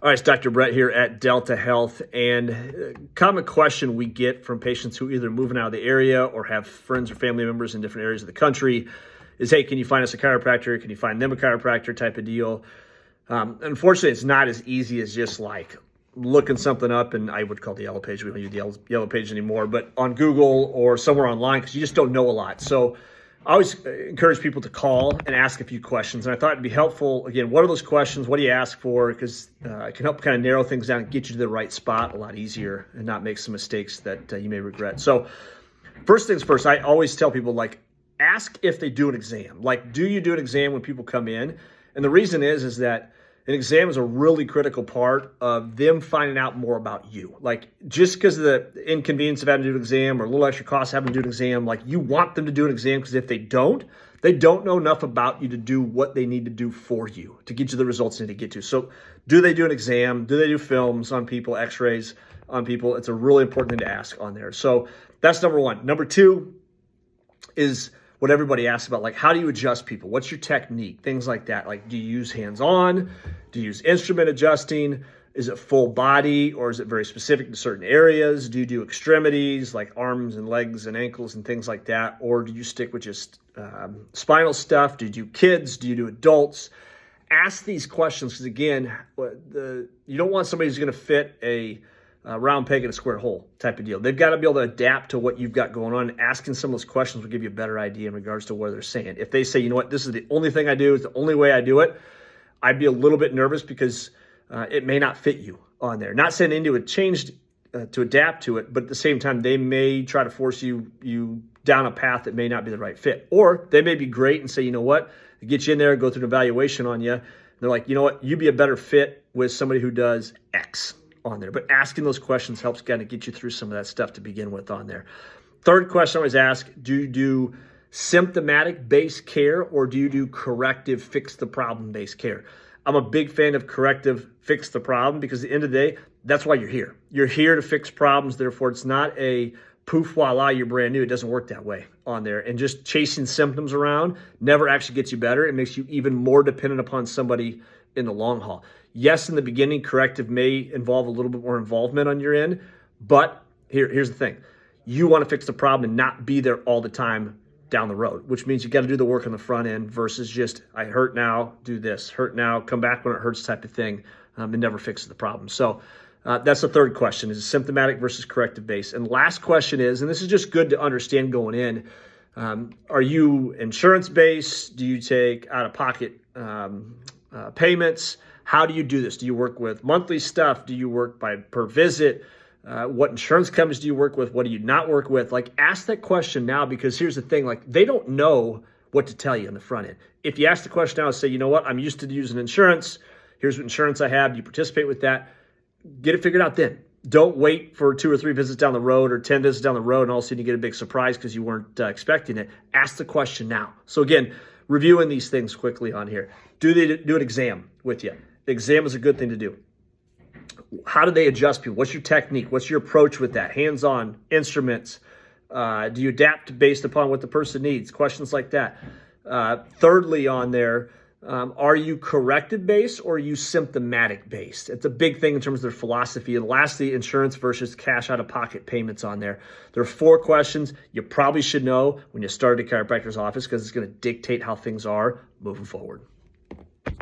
All right, it's Dr. Brett here at Delta Health, and a common question we get from patients who either moving out of the area or have friends or family members in different areas of the country is, hey, can you find us a chiropractor? Can you find them a chiropractor type of deal? Unfortunately, it's not as easy as just like looking something up, and I would call the yellow page. We don't use the yellow page anymore, but on Google or somewhere online because you just don't know a lot. So I always encourage people to call and ask a few questions. And I thought it'd be helpful. Again, what are those questions? What do you ask for? Because it can help kind of narrow things down and get you to the right spot a lot easier and not make some mistakes that you may regret. So first things first, I always tell people, like, ask if they do an exam. Like, do you do an exam when people come in? And the reason is that an exam is a really critical part of them finding out more about you. Like, just because of the inconvenience of having to do an exam or a little extra cost having to do an exam, like, you want them to do an exam, because if they don't know enough about you to do what they need to do for you to get you the results they need to get to. So do they do an exam? Do they do films on people, x-rays on people? It's a really important thing to ask on there. So that's number one. Number two is what everybody asks about, like, how do you adjust people? What's your technique? Things like that. Like, do you use hands-on? Do you use instrument adjusting? Is it full body, or is it very specific to certain areas? Do you do extremities like arms and legs and ankles and things like that? Or do you stick with just spinal stuff? Do you do kids? Do you do adults? Ask these questions, because again, you don't want somebody who's going to fit a round peg in a square hole type of deal. They've got to be able to adapt to what you've got going on. Asking some of those questions will give you a better idea in regards to what they're saying. If they say, you know what, this is the only thing I do, it's the only way I do it, I'd be a little bit nervous, because it may not fit you on there. Not saying they need to change to adapt to it, but at the same time, they may try to force you down a path that may not be the right fit. Or they may be great and say, you know what, get you in there, go through an evaluation on you. And they're like, you know what, you'd be a better fit with somebody who does X on there. But asking those questions helps kind of get you through some of that stuff to begin with on there. Third question I always ask, do you do symptomatic based care, or do you do corrective, fix the problem based care? I'm a big fan of corrective, fix the problem, because at the end of the day, that's why you're here. You're here to fix problems. Therefore, it's not a poof, voila, you're brand new. It doesn't work that way on there. And just chasing symptoms around never actually gets you better. It makes you even more dependent upon somebody in the long haul. Yes, in the beginning, corrective may involve a little bit more involvement on your end, but here's the thing. You want to fix the problem and not be there all the time down the road, which means you got to do the work on the front end versus just, I hurt now, do this, hurt now, come back when it hurts type of thing, and never fixes the problem. So that's the third question, is symptomatic versus corrective based. And last question is, and this is just good to understand going in, are you insurance based? Do you take out-of-pocket payments? How do you do this? Do you work with monthly stuff? Do you work per visit? What insurance companies do you work with? What do you not work with? Like, ask that question now, because here's the thing, like, they don't know what to tell you on the front end. If you ask the question now and say, you know what, I'm used to using insurance. Here's what insurance I have. Do you participate with that? Get it figured out then. Don't wait for 2 or 3 visits down the road or 10 visits down the road and all of a sudden you get a big surprise because you weren't expecting it. Ask the question now. So again, reviewing these things quickly on here. Do they do an exam with you? The exam is a good thing to do. How do they adjust people? What's your technique? What's your approach with that? Hands-on, instruments. Do you adapt based upon what the person needs? Questions like that. Thirdly on there, are you corrective based or are you symptomatic based? It's a big thing in terms of their philosophy. And lastly, insurance versus cash out-of-pocket payments on there. There are 4 questions you probably should know when you start at a chiropractor's office, because it's going to dictate how things are moving forward.